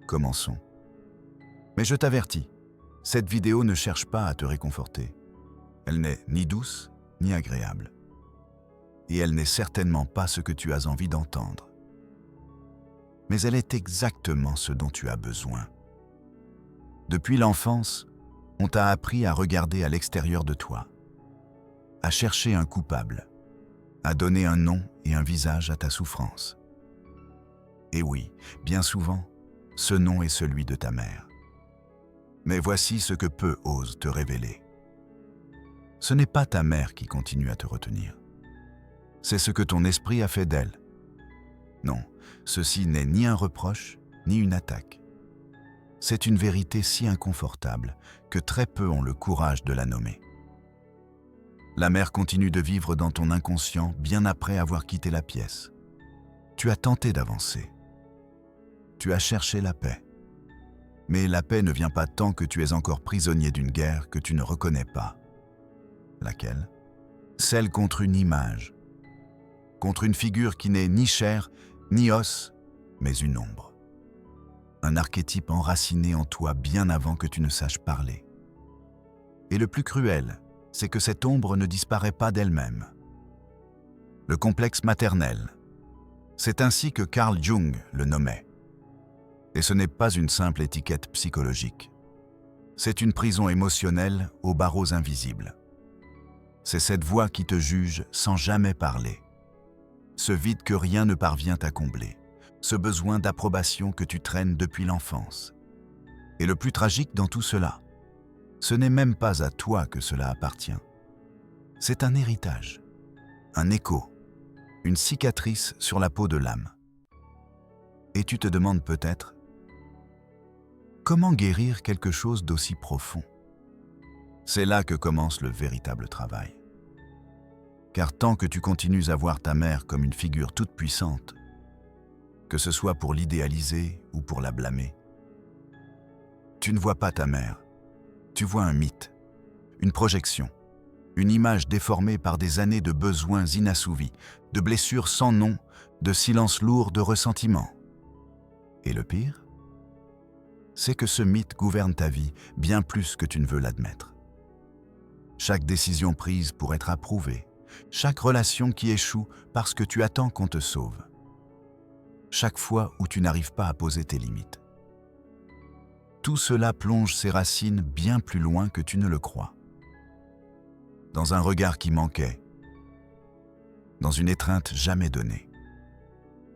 Commençons. Mais je t'avertis, cette vidéo ne cherche pas à te réconforter. Elle n'est ni douce, ni agréable. Et elle n'est certainement pas ce que tu as envie d'entendre. Mais elle est exactement ce dont tu as besoin. Depuis l'enfance, on t'a appris à regarder à l'extérieur de toi, à chercher un coupable, à donner un nom et un visage à ta souffrance. Et oui, bien souvent, ce nom est celui de ta mère. Mais voici ce que peu osent te révéler. Ce n'est pas ta mère qui continue à te retenir. C'est ce que ton esprit a fait d'elle. Non, ceci n'est ni un reproche, ni une attaque. C'est une vérité si inconfortable que très peu ont le courage de la nommer. La mère continue de vivre dans ton inconscient bien après avoir quitté la pièce. Tu as tenté d'avancer. Tu as cherché la paix. Mais la paix ne vient pas tant que tu es encore prisonnier d'une guerre que tu ne reconnais pas. Laquelle? Celle contre une image. Contre une figure qui n'est ni chair, ni os, mais une ombre. Un archétype enraciné en toi bien avant que tu ne saches parler. Et le plus cruel, c'est que cette ombre ne disparaît pas d'elle-même. Le complexe maternel, c'est ainsi que Carl Jung le nommait. Et ce n'est pas une simple étiquette psychologique. C'est une prison émotionnelle aux barreaux invisibles. C'est cette voix qui te juge sans jamais parler. Ce vide que rien ne parvient à combler. Ce besoin d'approbation que tu traînes depuis l'enfance. Et le plus tragique dans tout cela, ce n'est même pas à toi que cela appartient. C'est un héritage, un écho, une cicatrice sur la peau de l'âme. Et tu te demandes peut-être, comment guérir quelque chose d'aussi profond? C'est là que commence le véritable travail. Car tant que tu continues à voir ta mère comme une figure toute puissante, que ce soit pour l'idéaliser ou pour la blâmer, tu ne vois pas ta mère, tu vois un mythe, une projection, une image déformée par des années de besoins inassouvis, de blessures sans nom, de silences lourds de ressentiment. Et le pire, c'est que ce mythe gouverne ta vie bien plus que tu ne veux l'admettre. Chaque décision prise pour être approuvée, chaque relation qui échoue parce que tu attends qu'on te sauve, chaque fois où tu n'arrives pas à poser tes limites. Tout cela plonge ses racines bien plus loin que tu ne le crois. Dans un regard qui manquait, dans une étreinte jamais donnée,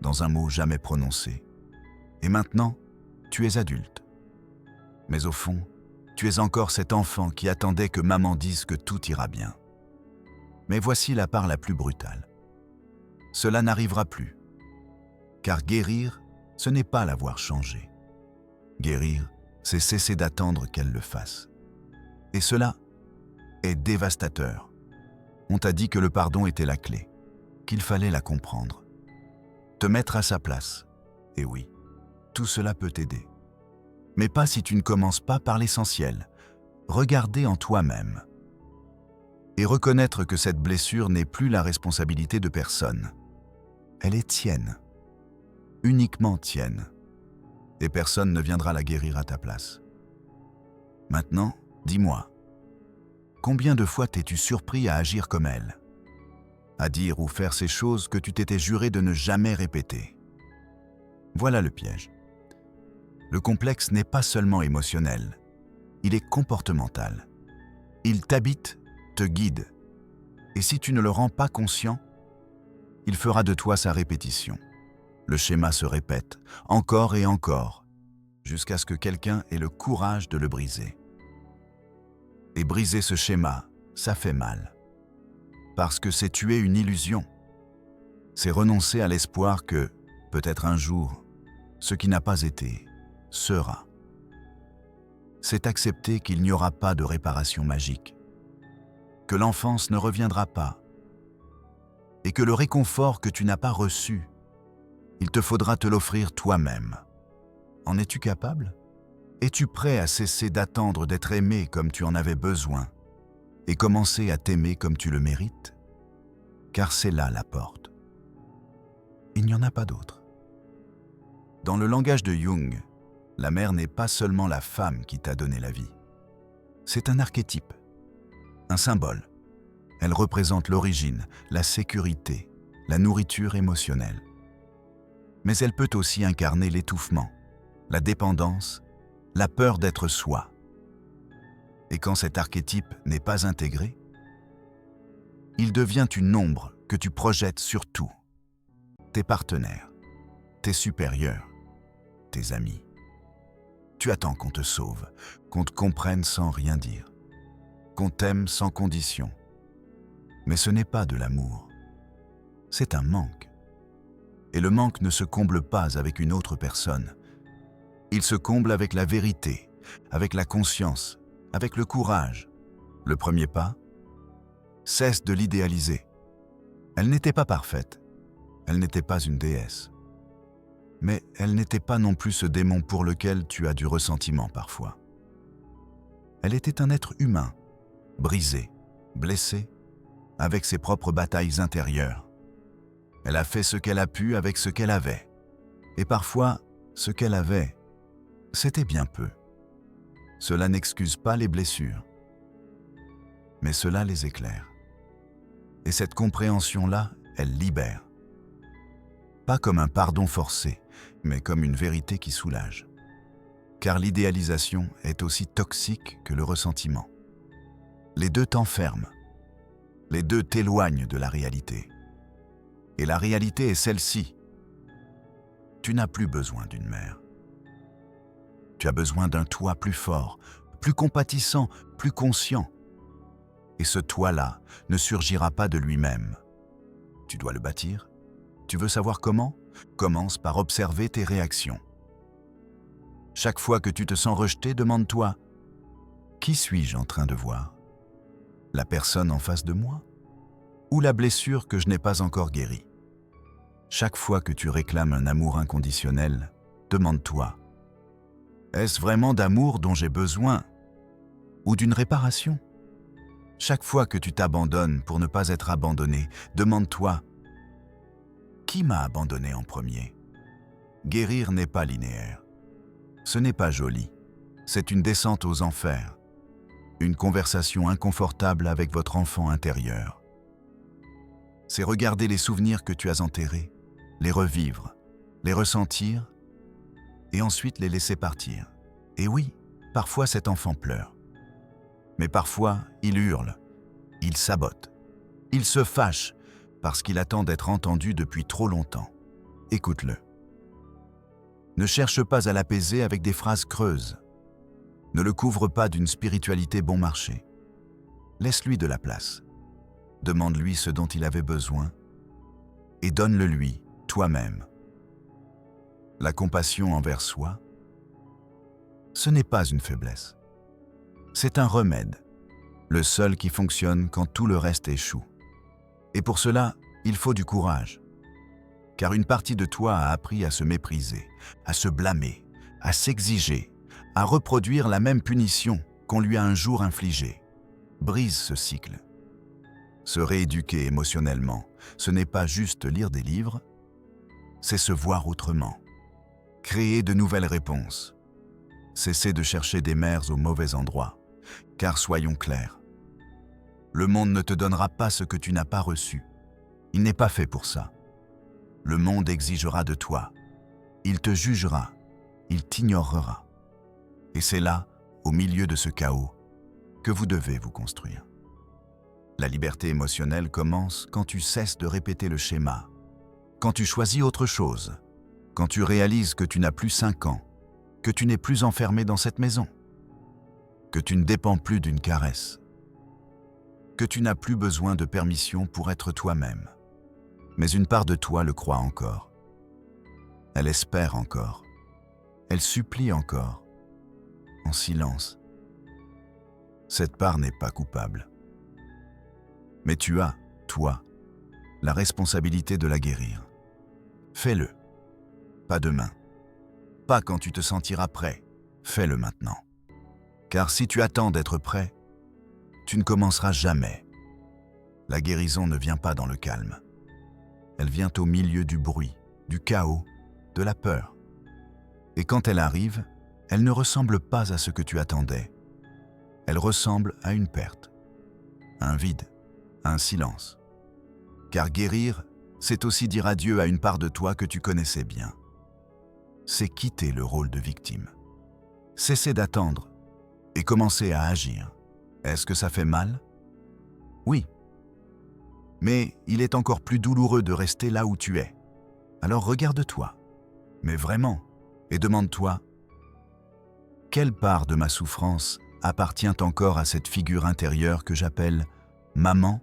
dans un mot jamais prononcé. Et maintenant, tu es adulte. Mais au fond, tu es encore cet enfant qui attendait que maman dise que tout ira bien. Mais voici la part la plus brutale. Cela n'arrivera plus. Car guérir, ce n'est pas l'avoir changé. Guérir, c'est cesser d'attendre qu'elle le fasse. Et cela est dévastateur. On t'a dit que le pardon était la clé, qu'il fallait la comprendre. Te mettre à sa place. Et oui, tout cela peut t'aider. Mais pas si tu ne commences pas par l'essentiel. Regarder en toi-même. Et reconnaître que cette blessure n'est plus la responsabilité de personne. Elle est tienne. Uniquement tienne. Et personne ne viendra la guérir à ta place. Maintenant, dis-moi, combien de fois t'es-tu surpris à agir comme elle? À dire ou faire ces choses que tu t'étais juré de ne jamais répéter? Voilà le piège. Le complexe n'est pas seulement émotionnel, il est comportemental. Il t'habite, te guide. Et si tu ne le rends pas conscient, il fera de toi sa répétition. Le schéma se répète, encore et encore, jusqu'à ce que quelqu'un ait le courage de le briser. Et briser ce schéma, ça fait mal. Parce que c'est tuer une illusion. C'est renoncer à l'espoir que, peut-être un jour, ce qui n'a pas été, sera. C'est accepter qu'il n'y aura pas de réparation magique, que l'enfance ne reviendra pas, et que le réconfort que tu n'as pas reçu, il te faudra te l'offrir toi-même. En es-tu capable? Es-tu prêt à cesser d'attendre d'être aimé comme tu en avais besoin et commencer à t'aimer comme tu le mérites? Car c'est là la porte. Il n'y en a pas d'autre. Dans le langage de Jung, La mère n'est pas seulement la femme qui t'a donné la vie. C'est un archétype, un symbole. Elle représente l'origine, la sécurité, la nourriture émotionnelle. Mais elle peut aussi incarner l'étouffement, la dépendance, la peur d'être soi. Et quand cet archétype n'est pas intégré, il devient une ombre que tu projettes sur tout. Tes partenaires, tes supérieurs, tes amis. Tu attends qu'on te sauve, qu'on te comprenne sans rien dire, qu'on t'aime sans condition. Mais ce n'est pas de l'amour, c'est un manque. Et le manque ne se comble pas avec une autre personne. Il se comble avec la vérité, avec la conscience, avec le courage. Le premier pas, cesse de l'idéaliser. Elle n'était pas parfaite, elle n'était pas une déesse. Mais elle n'était pas non plus ce démon pour lequel tu as du ressentiment parfois. Elle était un être humain, brisé, blessé, avec ses propres batailles intérieures. Elle a fait ce qu'elle a pu avec ce qu'elle avait. Et parfois, ce qu'elle avait, c'était bien peu. Cela n'excuse pas les blessures, mais cela les éclaire. Et cette compréhension-là, elle libère. Pas comme un pardon forcé, mais comme une vérité qui soulage. Car l'idéalisation est aussi toxique que le ressentiment. Les deux t'enferment. Les deux t'éloignent de la réalité. Et la réalité est celle-ci. Tu n'as plus besoin d'une mère. Tu as besoin d'un toi plus fort, plus compatissant, plus conscient. Et ce toi-là ne surgira pas de lui-même. Tu dois le bâtir. Tu veux savoir comment? Commence par observer tes réactions. Chaque fois que tu te sens rejeté, demande-toi « Qui suis-je en train de voir? La personne en face de moi? Ou la blessure que je n'ai pas encore guérie ?» Chaque fois que tu réclames un amour inconditionnel, demande-toi « Est-ce vraiment d'amour dont j'ai besoin? Ou d'une réparation ?» Chaque fois que tu t'abandonnes pour ne pas être abandonné, demande-toi « Qui m'a abandonné en premier ?» Guérir n'est pas linéaire. Ce n'est pas joli. C'est une descente aux enfers. Une conversation inconfortable avec votre enfant intérieur. C'est regarder les souvenirs que tu as enterrés, les revivre, les ressentir et ensuite les laisser partir. Et oui, parfois cet enfant pleure. Mais parfois, il hurle, il sabote, il se fâche parce qu'il attend d'être entendu depuis trop longtemps. Écoute-le. Ne cherche pas à l'apaiser avec des phrases creuses. Ne le couvre pas d'une spiritualité bon marché. Laisse-lui de la place. Demande-lui ce dont il avait besoin et donne-le lui, toi-même. La compassion envers soi, ce n'est pas une faiblesse. C'est un remède, le seul qui fonctionne quand tout le reste échoue. Et pour cela, il faut du courage. Car une partie de toi a appris à se mépriser, à se blâmer, à s'exiger, à reproduire la même punition qu'on lui a un jour infligée. Brise ce cycle. Se rééduquer émotionnellement, ce n'est pas juste lire des livres, c'est se voir autrement. Créer de nouvelles réponses. Cesser de chercher des mères au mauvais endroit. Car soyons clairs, le monde ne te donnera pas ce que tu n'as pas reçu. Il n'est pas fait pour ça. Le monde exigera de toi. Il te jugera. Il t'ignorera. Et c'est là, au milieu de ce chaos, que vous devez vous construire. La liberté émotionnelle commence quand tu cesses de répéter le schéma, quand tu choisis autre chose, quand tu réalises que tu n'as plus 5 ans, que tu n'es plus enfermé dans cette maison, que tu ne dépends plus d'une caresse, que tu n'as plus besoin de permission pour être toi-même. Mais une part de toi le croit encore. Elle espère encore. Elle supplie encore, en silence. Cette part n'est pas coupable. Mais tu as, toi, la responsabilité de la guérir. Fais-le. Pas demain. Pas quand tu te sentiras prêt. Fais-le maintenant. Car si tu attends d'être prêt, tu ne commenceras jamais. La guérison ne vient pas dans le calme. Elle vient au milieu du bruit, du chaos, de la peur. Et quand elle arrive, Elle ne ressemble pas à ce que tu attendais. Elle ressemble à une perte, à un vide, à un silence. Car guérir, c'est aussi dire adieu à une part de toi que tu connaissais bien. C'est quitter le rôle de victime. Cesser d'attendre et commencer à agir. Est-ce que ça fait mal? Oui. Mais il est encore plus douloureux de rester là où tu es. Alors regarde-toi, mais vraiment, et demande-toi, quelle part de ma souffrance appartient encore à cette figure intérieure que j'appelle maman?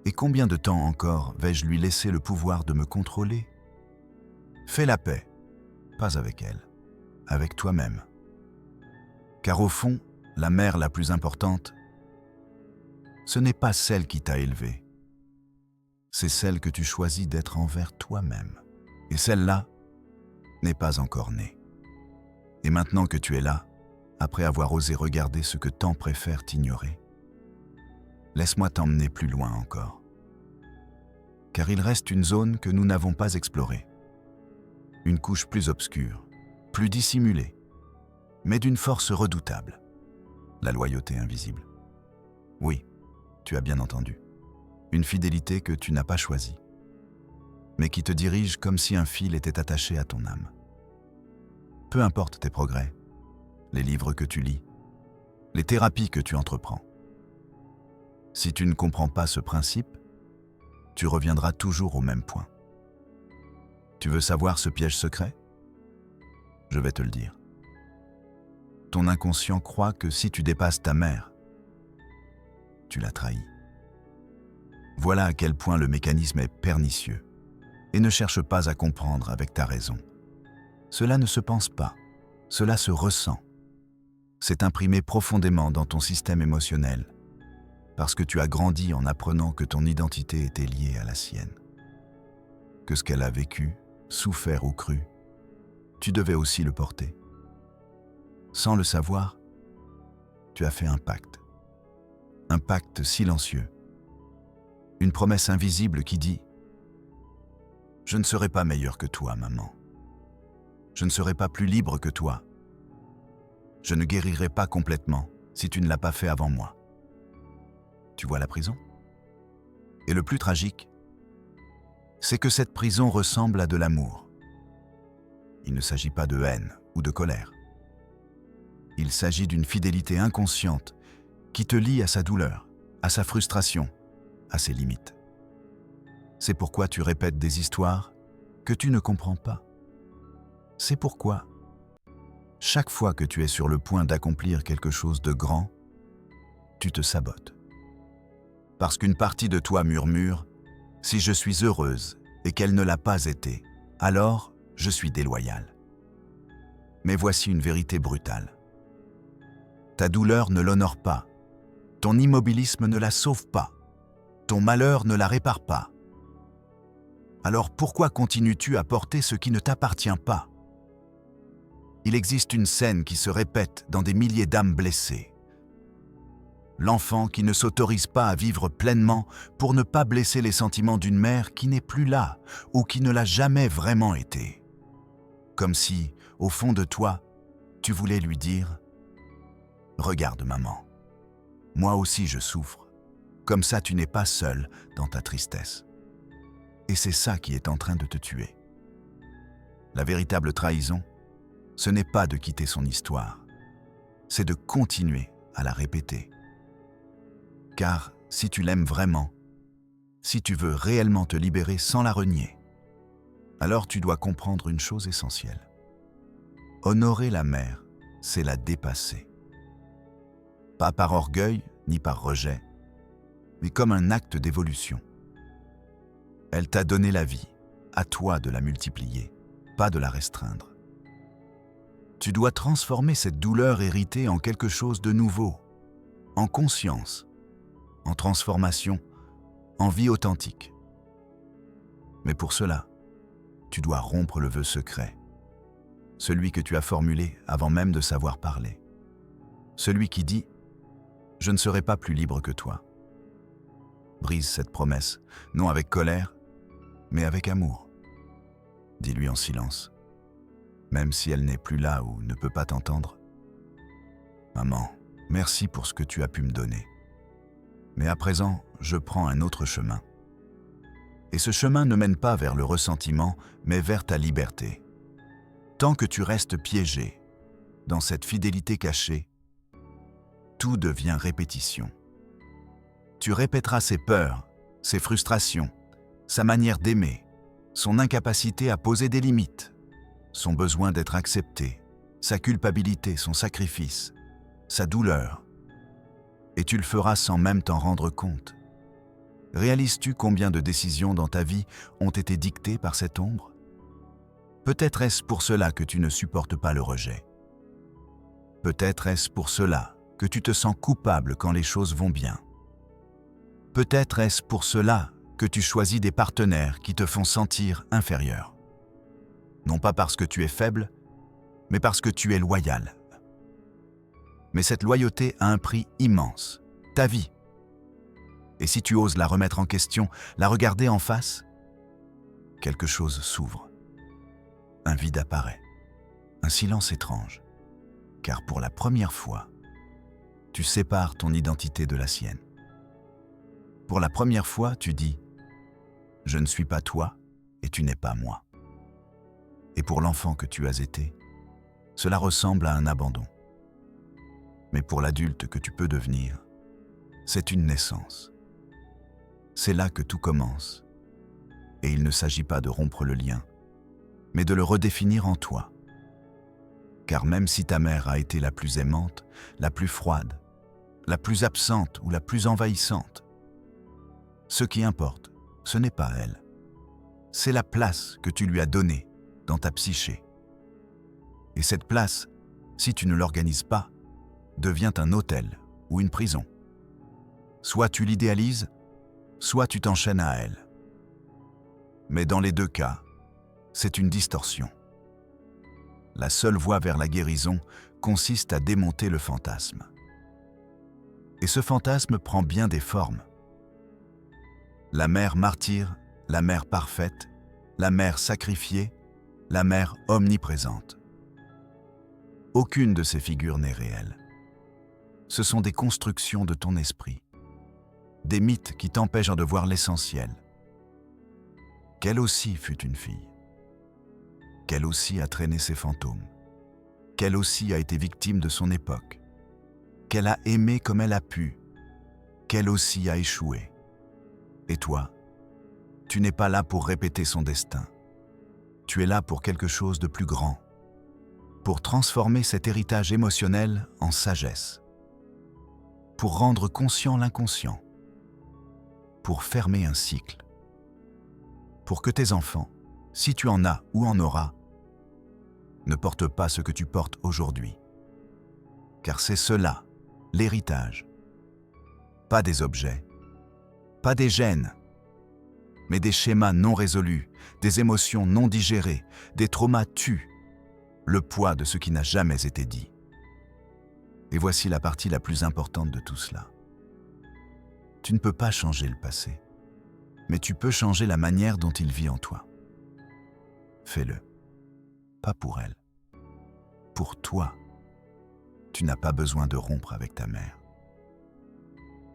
Et combien de temps encore vais-je lui laisser le pouvoir de me contrôler? Fais la paix, pas avec elle, avec toi-même. Car au fond, la mère la plus importante, ce n'est pas celle qui t'a élevé, c'est celle que tu choisis d'être envers toi-même. Et celle-là n'est pas encore née. Et maintenant que tu es là, après avoir osé regarder ce que tant préfèrent t'ignorer, laisse-moi t'emmener plus loin encore. Car il reste une zone que nous n'avons pas explorée. Une couche plus obscure, plus dissimulée, mais d'une force redoutable. La loyauté invisible. Oui, tu as bien entendu. Une fidélité que tu n'as pas choisie, mais qui te dirige comme si un fil était attaché à ton âme. Peu importe tes progrès, les livres que tu lis, les thérapies que tu entreprends. Si tu ne comprends pas ce principe, tu reviendras toujours au même point. Tu veux savoir ce piège secret? Je vais te le dire. Ton inconscient croit que si tu dépasses ta mère, tu l'as trahie. Voilà à quel point le mécanisme est pernicieux. Et ne cherche pas à comprendre avec ta raison. Cela ne se pense pas, cela se ressent. C'est imprimé profondément dans ton système émotionnel, parce que tu as grandi en apprenant que ton identité était liée à la sienne. Que ce qu'elle a vécu, souffert ou cru, tu devais aussi le porter. Sans le savoir, tu as fait un pacte silencieux, une promesse invisible qui dit « Je ne serai pas meilleur que toi, maman. Je ne serai pas plus libre que toi. Je ne guérirai pas complètement si tu ne l'as pas fait avant moi. » Tu vois la prison? Et le plus tragique, c'est que cette prison ressemble à de l'amour. Il ne s'agit pas de haine ou de colère. Il s'agit d'une fidélité inconsciente qui te lie à sa douleur, à sa frustration, à ses limites. C'est pourquoi tu répètes des histoires que tu ne comprends pas. C'est pourquoi, chaque fois que tu es sur le point d'accomplir quelque chose de grand, tu te sabotes. Parce qu'une partie de toi murmure « Si je suis heureuse et qu'elle ne l'a pas été, alors je suis déloyale. » Mais voici une vérité brutale. Ta douleur ne l'honore pas. Ton immobilisme ne la sauve pas. Ton malheur ne la répare pas. Alors pourquoi continues-tu à porter ce qui ne t'appartient pas? Il existe une scène qui se répète dans des milliers d'âmes blessées. L'enfant qui ne s'autorise pas à vivre pleinement pour ne pas blesser les sentiments d'une mère qui n'est plus là ou qui ne l'a jamais vraiment été. Comme si, au fond de toi, tu voulais lui dire « Regarde maman, moi aussi je souffre, comme ça tu n'es pas seule dans ta tristesse. » Et c'est ça qui est en train de te tuer. La véritable trahison, ce n'est pas de quitter son histoire, c'est de continuer à la répéter. Car si tu l'aimes vraiment, si tu veux réellement te libérer sans la renier, alors tu dois comprendre une chose essentielle. Honorer la mère, c'est la dépasser. Pas par orgueil ni par rejet, mais comme un acte d'évolution. Elle t'a donné la vie, à toi de la multiplier, pas de la restreindre. Tu dois transformer cette douleur héritée en quelque chose de nouveau, en conscience, en transformation, en vie authentique. Mais pour cela, tu dois rompre le vœu secret, celui que tu as formulé avant même de savoir parler, celui qui dit « Je ne serai pas plus libre que toi ». Brise cette promesse, non avec colère, mais avec amour. Dis-lui en silence même si elle n'est plus là ou ne peut pas t'entendre. Maman, merci pour ce que tu as pu me donner. Mais à présent, je prends un autre chemin. Et ce chemin ne mène pas vers le ressentiment, mais vers ta liberté. Tant que tu restes piégé dans cette fidélité cachée, tout devient répétition. Tu répéteras ses peurs, ses frustrations, sa manière d'aimer, son incapacité à poser des limites, son besoin d'être accepté, sa culpabilité, son sacrifice, sa douleur. Et tu le feras sans même t'en rendre compte. Réalises-tu combien de décisions dans ta vie ont été dictées par cette ombre? Peut-être est-ce pour cela que tu ne supportes pas le rejet. Peut-être est-ce pour cela que tu te sens coupable quand les choses vont bien. Peut-être est-ce pour cela que tu choisis des partenaires qui te font sentir inférieur. Non pas parce que tu es faible, mais parce que tu es loyal. Mais cette loyauté a un prix immense, ta vie. Et si tu oses la remettre en question, la regarder en face, quelque chose s'ouvre. Un vide apparaît, un silence étrange, car pour la première fois, tu sépares ton identité de la sienne. Pour la première fois, tu dis « Je ne suis pas toi et tu n'es pas moi ». Et pour l'enfant que tu as été, cela ressemble à un abandon. Mais pour l'adulte que tu peux devenir, c'est une naissance. C'est là que tout commence. Et il ne s'agit pas de rompre le lien, mais de le redéfinir en toi. Car même si ta mère a été la plus aimante, la plus froide, la plus absente ou la plus envahissante, ce qui importe, ce n'est pas elle. C'est la place que tu lui as donnée dans ta psyché. Et cette place, si tu ne l'organises pas, devient un hôtel ou une prison. Soit tu l'idéalises, soit tu t'enchaînes à elle. Mais dans les deux cas, c'est une distorsion. La seule voie vers la guérison consiste à démonter le fantasme. Et ce fantasme prend bien des formes. La mère martyre, la mère parfaite, la mère sacrifiée, la mère omniprésente. Aucune de ces figures n'est réelle. Ce sont des constructions de ton esprit, des mythes qui t'empêchent de voir l'essentiel. Qu'elle aussi fut une fille. Qu'elle aussi a traîné ses fantômes. Qu'elle aussi a été victime de son époque. Qu'elle a aimé comme elle a pu. Qu'elle aussi a échoué. Et toi, tu n'es pas là pour répéter son destin. Tu es là pour quelque chose de plus grand. Pour transformer cet héritage émotionnel en sagesse. Pour rendre conscient l'inconscient. Pour fermer un cycle. Pour que tes enfants, si tu en as ou en auras, ne portent pas ce que tu portes aujourd'hui. Car c'est cela, l'héritage. Pas des objets, pas des gènes, mais des schémas non résolus, des émotions non digérées, des traumas tuent, le poids de ce qui n'a jamais été dit. Et voici la partie la plus importante de tout cela. Tu ne peux pas changer le passé, mais tu peux changer la manière dont il vit en toi. Fais-le. Pas pour elle. Pour toi. Tu n'as pas besoin de rompre avec ta mère.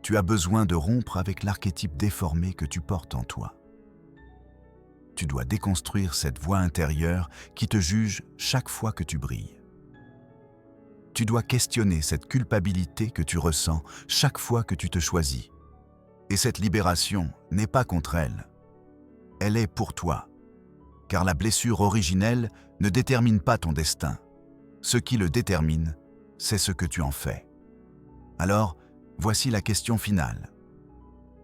Tu as besoin de rompre avec l'archétype déformé que tu portes en toi. Tu dois déconstruire cette voix intérieure qui te juge chaque fois que tu brilles. Tu dois questionner cette culpabilité que tu ressens chaque fois que tu te choisis. Et cette libération n'est pas contre elle. Elle est pour toi. Car la blessure originelle ne détermine pas ton destin. Ce qui le détermine, c'est ce que tu en fais. Alors, voici la question finale.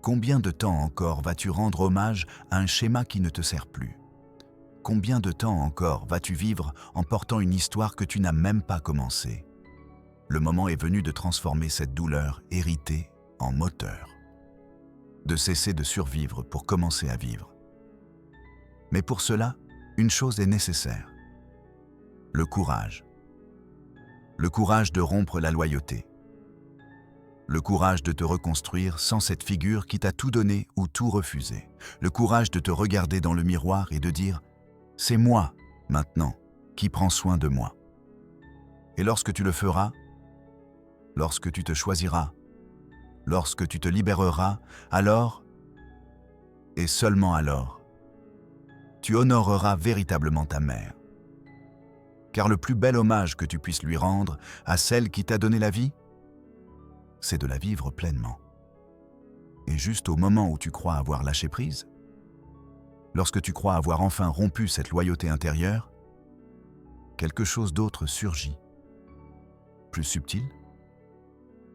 Combien de temps encore vas-tu rendre hommage à un schéma qui ne te sert plus? Combien de temps encore vas-tu vivre en portant une histoire que tu n'as même pas commencée? Le moment est venu de transformer cette douleur héritée en moteur. De cesser de survivre pour commencer à vivre. Mais pour cela, une chose est nécessaire. Le courage. Le courage de rompre la loyauté. Le courage de te reconstruire sans cette figure qui t'a tout donné ou tout refusé. Le courage de te regarder dans le miroir et de dire « C'est moi, maintenant, qui prend soin de moi. Et lorsque tu le feras, lorsque tu te choisiras, lorsque tu te libéreras, alors, et seulement alors, tu honoreras véritablement ta mère. Car le plus bel hommage que tu puisses lui rendre à celle qui t'a donné la vie, c'est de la vivre pleinement. Et juste au moment où tu crois avoir lâché prise, lorsque tu crois avoir enfin rompu cette loyauté intérieure, quelque chose d'autre surgit, plus subtil,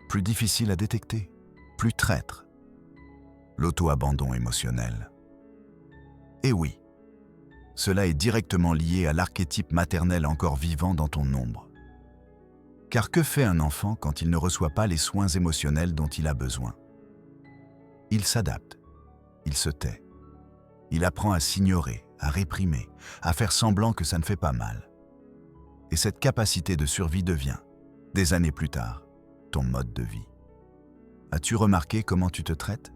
plus difficile à détecter, plus traître, l'auto-abandon émotionnel. Et oui, cela est directement lié à l'archétype maternel encore vivant dans ton ombre. Car que fait un enfant quand il ne reçoit pas les soins émotionnels dont il a besoin? Il s'adapte, il se tait, il apprend à s'ignorer, à réprimer, à faire semblant que ça ne fait pas mal. Et cette capacité de survie devient, des années plus tard, ton mode de vie. As-tu remarqué comment tu te traites?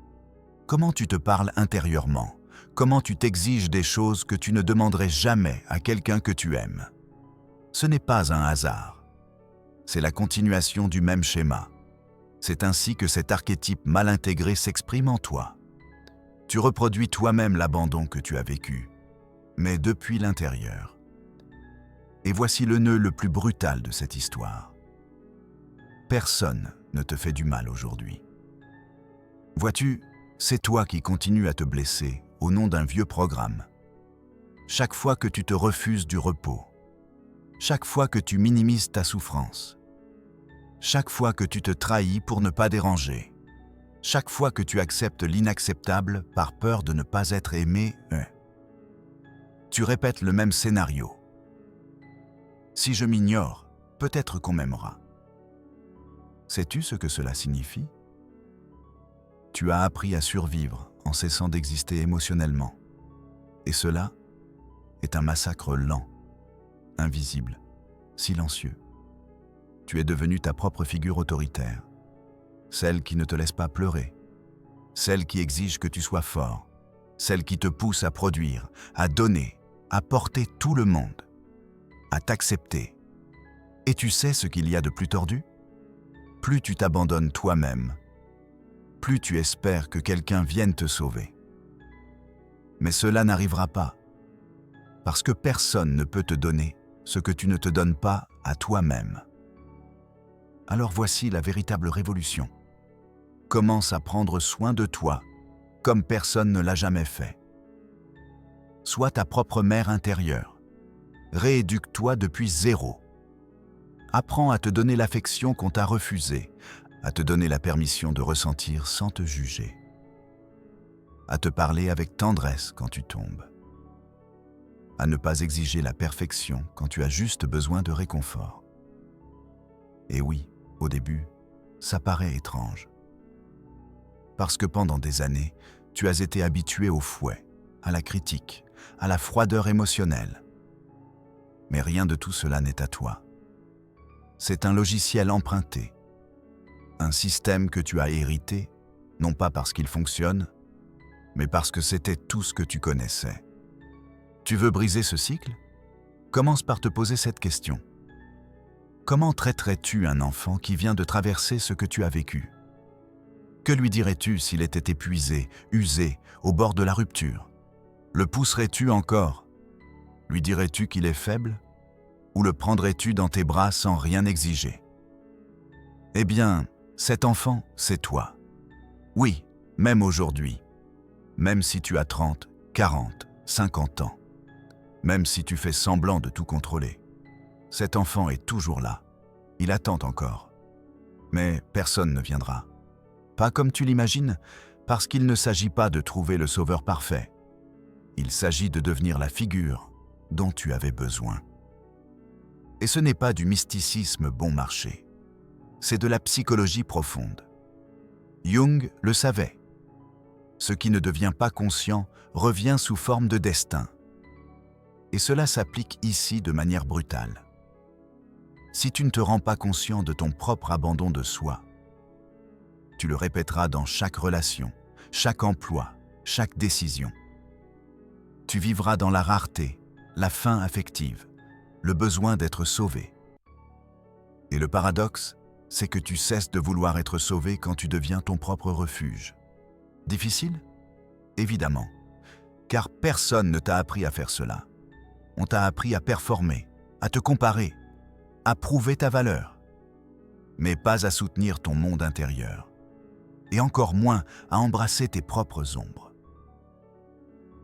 Comment tu te parles intérieurement? Comment tu t'exiges des choses que tu ne demanderais jamais à quelqu'un que tu aimes? Ce n'est pas un hasard. C'est la continuation du même schéma. C'est ainsi que cet archétype mal intégré s'exprime en toi. Tu reproduis toi-même l'abandon que tu as vécu, mais depuis l'intérieur. Et voici le nœud le plus brutal de cette histoire. Personne ne te fait du mal aujourd'hui. Vois-tu, c'est toi qui continues à te blesser au nom d'un vieux programme. Chaque fois que tu te refuses du repos, chaque fois que tu minimises ta souffrance, chaque fois que tu te trahis pour ne pas déranger, chaque fois que tu acceptes l'inacceptable par peur de ne pas être aimé, tu répètes le même scénario. Si je m'ignore, peut-être qu'on m'aimera. Sais-tu ce que cela signifie? Tu as appris à survivre en cessant d'exister émotionnellement. Et cela est un massacre lent, invisible, silencieux. Tu es devenu ta propre figure autoritaire, celle qui ne te laisse pas pleurer, celle qui exige que tu sois fort, celle qui te pousse à produire, à donner, à porter tout le monde, à t'accepter. Et tu sais ce qu'il y a de plus tordu? Plus tu t'abandonnes toi-même, plus tu espères que quelqu'un vienne te sauver. Mais cela n'arrivera pas, parce que personne ne peut te donner ce que tu ne te donnes pas à toi-même. Alors voici la véritable révolution. Commence à prendre soin de toi comme personne ne l'a jamais fait. Sois ta propre mère intérieure. Rééduque-toi depuis zéro. Apprends à te donner l'affection qu'on t'a refusée, à te donner la permission de ressentir sans te juger, à te parler avec tendresse quand tu tombes, à ne pas exiger la perfection quand tu as juste besoin de réconfort. Et oui, au début, ça paraît étrange. Parce que pendant des années, tu as été habitué au fouet, à la critique, à la froideur émotionnelle. Mais rien de tout cela n'est à toi. C'est un logiciel emprunté, un système que tu as hérité, non pas parce qu'il fonctionne, mais parce que c'était tout ce que tu connaissais. Tu veux briser ce cycle? Commence par te poser cette question. Comment traiterais-tu un enfant qui vient de traverser ce que tu as vécu? Que lui dirais-tu s'il était épuisé, usé, au bord de la rupture? Le pousserais-tu encore? Lui dirais-tu qu'il est faible? Ou le prendrais-tu dans tes bras sans rien exiger? Eh bien, cet enfant, c'est toi. Oui, même aujourd'hui. Même si tu as 30, 40, 50 ans. Même si tu fais semblant de tout contrôler. Cet enfant est toujours là. Il attend encore. Mais personne ne viendra. Pas comme tu l'imagines, parce qu'il ne s'agit pas de trouver le sauveur parfait. Il s'agit de devenir la figure dont tu avais besoin. Et ce n'est pas du mysticisme bon marché. C'est de la psychologie profonde. Jung le savait. Ce qui ne devient pas conscient revient sous forme de destin. Et cela s'applique ici de manière brutale. Si tu ne te rends pas conscient de ton propre abandon de soi, tu le répéteras dans chaque relation, chaque emploi, chaque décision. Tu vivras dans la rareté, la faim affective, le besoin d'être sauvé. Et le paradoxe, c'est que tu cesses de vouloir être sauvé quand tu deviens ton propre refuge. Difficile? Évidemment, car personne ne t'a appris à faire cela. On t'a appris à performer, à te comparer, à prouver ta valeur, mais pas à soutenir ton monde intérieur, et encore moins à embrasser tes propres ombres.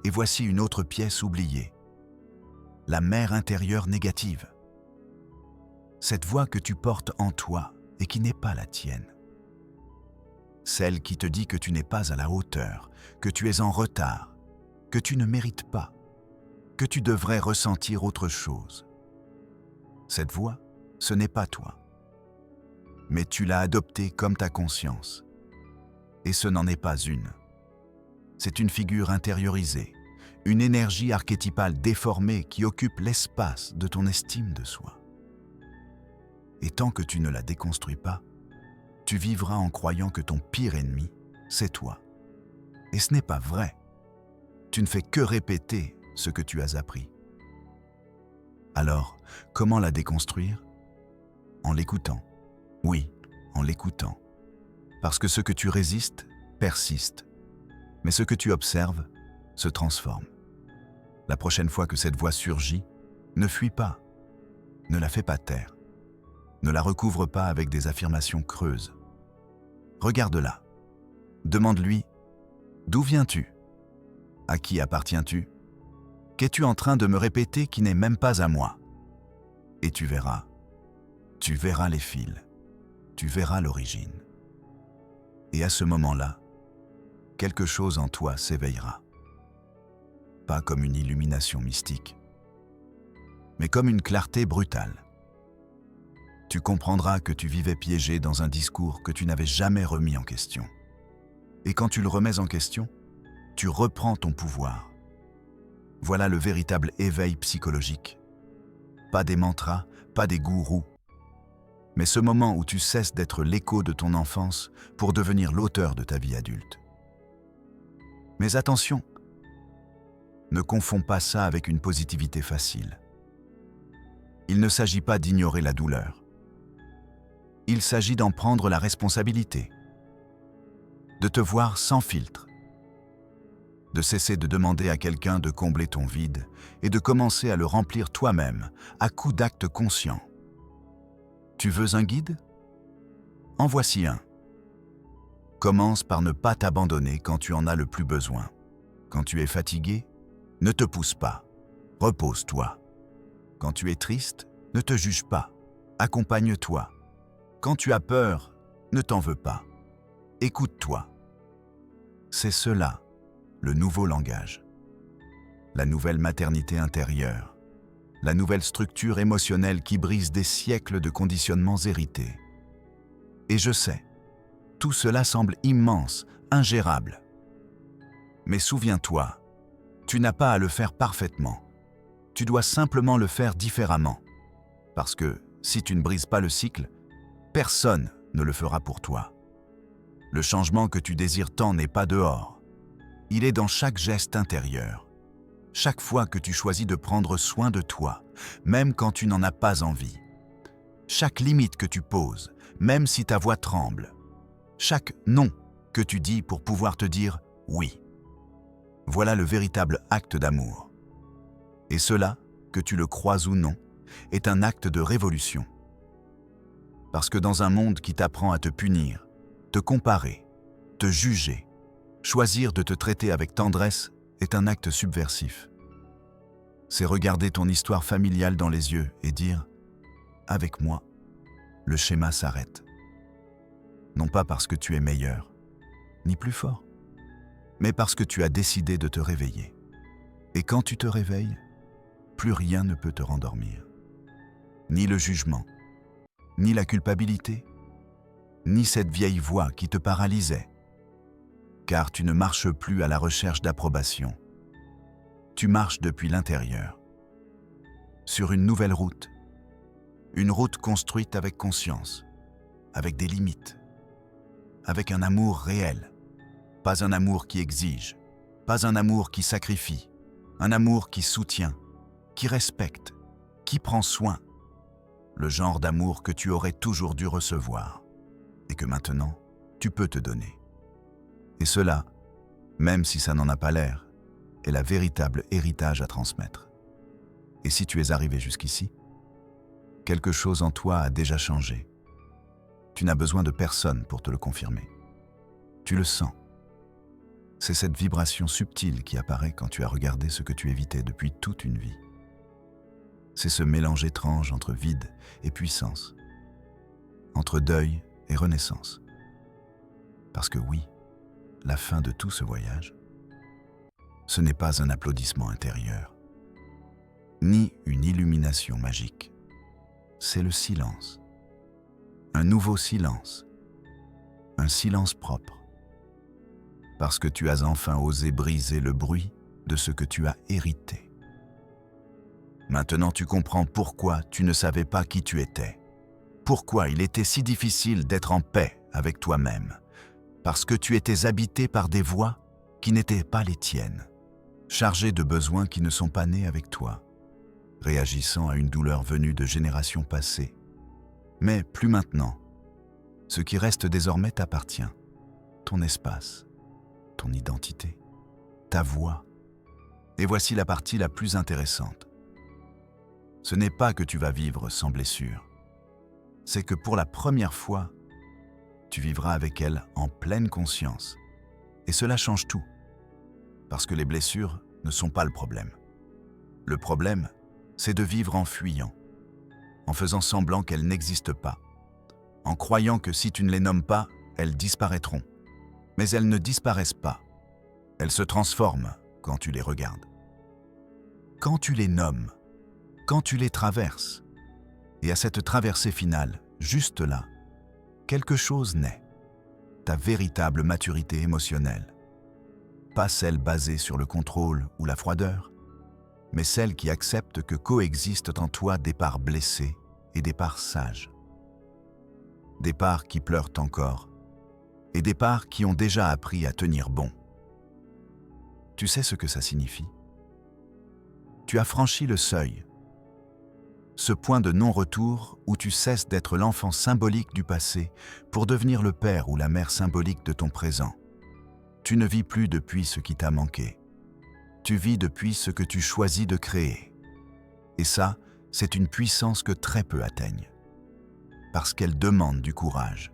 Et voici une autre pièce oubliée, la mère intérieure négative. Cette voix que tu portes en toi et qui n'est pas la tienne. Celle qui te dit que tu n'es pas à la hauteur, que tu es en retard, que tu ne mérites pas, que tu devrais ressentir autre chose. Cette voix, ce n'est pas toi. Mais tu l'as adoptée comme ta conscience. Et ce n'en est pas une. C'est une figure intériorisée, une énergie archétypale déformée qui occupe l'espace de ton estime de soi. Et tant que tu ne la déconstruis pas, tu vivras en croyant que ton pire ennemi, c'est toi. Et ce n'est pas vrai. Tu ne fais que répéter ce que tu as appris. Alors, comment la déconstruire? En l'écoutant. Oui, en l'écoutant. Parce que ce que tu résistes persiste, mais ce que tu observes se transforme. La prochaine fois que cette voix surgit, ne fuis pas, ne la fais pas taire, ne la recouvre pas avec des affirmations creuses. Regarde-la, demande-lui « D'où viens-tu? À qui appartiens-tu? Qu'es-tu en train de me répéter qui n'est même pas à moi ?» Et tu verras les fils, tu verras l'origine. Et à ce moment-là, quelque chose en toi s'éveillera. Pas comme une illumination mystique, mais comme une clarté brutale. Tu comprendras que tu vivais piégé dans un discours que tu n'avais jamais remis en question. Et quand tu le remets en question, tu reprends ton pouvoir. Voilà le véritable éveil psychologique. Pas des mantras, pas des gourous, mais ce moment où tu cesses d'être l'écho de ton enfance pour devenir l'auteur de ta vie adulte. Mais attention, ne confonds pas ça avec une positivité facile. Il ne s'agit pas d'ignorer la douleur. Il s'agit d'en prendre la responsabilité, de te voir sans filtre, de cesser de demander à quelqu'un de combler ton vide et de commencer à le remplir toi-même à coups d'actes conscients. Tu veux un guide? En voici un. Commence par ne pas t'abandonner quand tu en as le plus besoin. Quand tu es fatigué, ne te pousse pas, repose-toi. Quand tu es triste, ne te juge pas, accompagne-toi. Quand tu as peur, ne t'en veux pas, écoute-toi. C'est cela, le nouveau langage. La nouvelle maternité intérieure. La nouvelle structure émotionnelle qui brise des siècles de conditionnements hérités. Et je sais, tout cela semble immense, ingérable. Mais souviens-toi, tu n'as pas à le faire parfaitement. Tu dois simplement le faire différemment. Parce que si tu ne brises pas le cycle, personne ne le fera pour toi. Le changement que tu désires tant n'est pas dehors. Il est dans chaque geste intérieur. Chaque fois que tu choisis de prendre soin de toi, même quand tu n'en as pas envie. Chaque limite que tu poses, même si ta voix tremble. Chaque non que tu dis pour pouvoir te dire oui. Voilà le véritable acte d'amour. Et cela, que tu le crois ou non, est un acte de révolution. Parce que dans un monde qui t'apprend à te punir, te comparer, te juger, choisir de te traiter avec tendresse est un acte subversif. C'est regarder ton histoire familiale dans les yeux et dire « Avec moi, le schéma s'arrête ». Non pas parce que tu es meilleur, ni plus fort, mais parce que tu as décidé de te réveiller. Et quand tu te réveilles, plus rien ne peut te rendormir. Ni le jugement, ni la culpabilité, ni cette vieille voix qui te paralysait. Car tu ne marches plus à la recherche d'approbation. Tu marches depuis l'intérieur, sur une nouvelle route. Une route construite avec conscience, avec des limites, avec un amour réel. Pas un amour qui exige, pas un amour qui sacrifie, un amour qui soutient, qui respecte, qui prend soin, le genre d'amour que tu aurais toujours dû recevoir et que maintenant tu peux te donner. Et cela, même si ça n'en a pas l'air, est la véritable héritage à transmettre. Et si tu es arrivé jusqu'ici, quelque chose en toi a déjà changé. Tu n'as besoin de personne pour te le confirmer. Tu le sens. C'est cette vibration subtile qui apparaît quand tu as regardé ce que tu évitais depuis toute une vie. C'est ce mélange étrange entre vide et puissance, entre deuil et renaissance. Parce que oui, la fin de tout ce voyage, ce n'est pas un applaudissement intérieur, ni une illumination magique. C'est le silence. Un nouveau silence. Un silence propre. Parce que tu as enfin osé briser le bruit de ce que tu as hérité. Maintenant tu comprends pourquoi tu ne savais pas qui tu étais. Pourquoi il était si difficile d'être en paix avec toi-même. Parce que tu étais habité par des voix qui n'étaient pas les tiennes, chargées de besoins qui ne sont pas nés avec toi, réagissant à une douleur venue de générations passées. Mais plus maintenant. Ce qui reste désormais t'appartient. Ton espace, ton identité, ta voix. Et voici la partie la plus intéressante. Ce n'est pas que tu vas vivre sans blessure. C'est que pour la première fois, tu vivras avec elle en pleine conscience. Et cela change tout. Parce que les blessures ne sont pas le problème. Le problème, c'est de vivre en fuyant, en faisant semblant qu'elles n'existent pas, en croyant que si tu ne les nommes pas, elles disparaîtront. Mais elles ne disparaissent pas. Elles se transforment quand tu les regardes. Quand tu les nommes, quand tu les traverses, et à cette traversée finale, juste là, quelque chose naît. Ta véritable maturité émotionnelle. Pas celle basée sur le contrôle ou la froideur, mais celle qui accepte que coexistent en toi des parts blessées et des parts sages. Des parts qui pleurent encore, et des parts qui ont déjà appris à tenir bon. Tu sais ce que ça signifie? Tu as franchi le seuil, ce point de non-retour où tu cesses d'être l'enfant symbolique du passé pour devenir le père ou la mère symbolique de ton présent. Tu ne vis plus depuis ce qui t'a manqué. Tu vis depuis ce que tu choisis de créer. Et ça, c'est une puissance que très peu atteignent. Parce qu'elle demande du courage,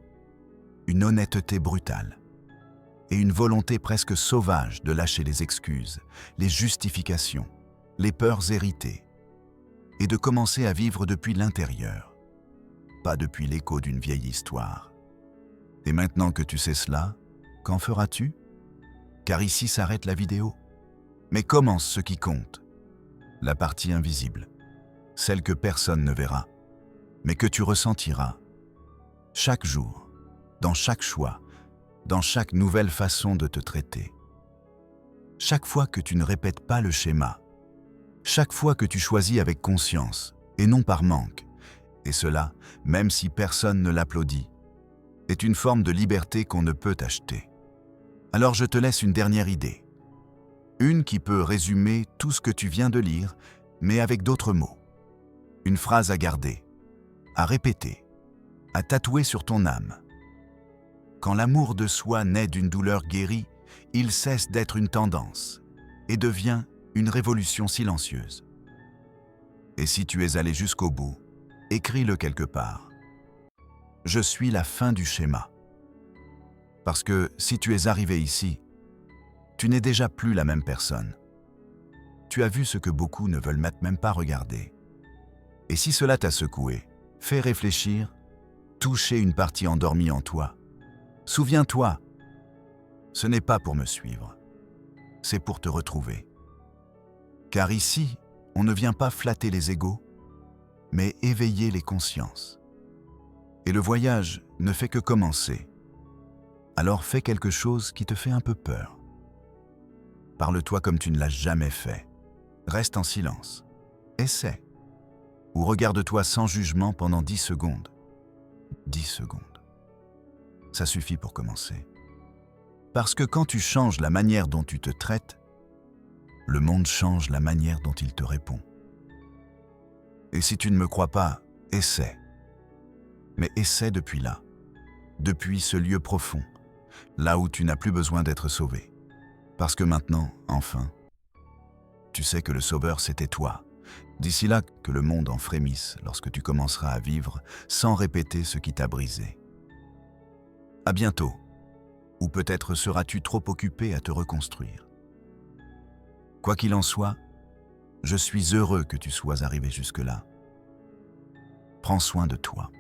une honnêteté brutale et une volonté presque sauvage de lâcher les excuses, les justifications, les peurs héritées et de commencer à vivre depuis l'intérieur, pas depuis l'écho d'une vieille histoire. Et maintenant que tu sais cela, qu'en feras-tu? Car ici s'arrête la vidéo. Mais commence ce qui compte, la partie invisible, celle que personne ne verra, mais que tu ressentiras chaque jour, dans chaque choix, dans chaque nouvelle façon de te traiter. Chaque fois que tu ne répètes pas le schéma, chaque fois que tu choisis avec conscience et non par manque, et cela, même si personne ne l'applaudit, est une forme de liberté qu'on ne peut acheter. Alors je te laisse une dernière idée. Une qui peut résumer tout ce que tu viens de lire, mais avec d'autres mots. Une phrase à garder, à répéter, à tatouer sur ton âme. Quand l'amour de soi naît d'une douleur guérie, il cesse d'être une tendance et devient une révolution silencieuse. Et si tu es allé jusqu'au bout, écris-le quelque part. Je suis la fin du schéma. Parce que si tu es arrivé ici, tu n'es déjà plus la même personne. Tu as vu ce que beaucoup ne veulent même pas regarder. Et si cela t'a secoué, fait réfléchir, toucher une partie endormie en toi, souviens-toi, ce n'est pas pour me suivre, c'est pour te retrouver. Car ici, on ne vient pas flatter les égos, mais éveiller les consciences. Et le voyage ne fait que commencer. Alors fais quelque chose qui te fait un peu peur. Parle-toi comme tu ne l'as jamais fait. Reste en silence. Essaie. Ou regarde-toi sans jugement pendant 10 secondes. 10 secondes. Ça suffit pour commencer. Parce que quand tu changes la manière dont tu te traites, le monde change la manière dont il te répond. Et Et si tu ne me crois pas, essaie. Mais essaie depuis là, depuis ce lieu profond, là où tu n'as plus besoin d'être sauvé. Parce que maintenant, enfin, tu sais que le Sauveur, c'était toi. D'ici là, que le monde en frémisse lorsque tu commenceras à vivre sans répéter ce qui t'a brisé. À bientôt. Ou peut-être seras-tu trop occupé à te reconstruire. Quoi qu'il en soit, je suis heureux que tu sois arrivé jusque-là. Prends soin de toi.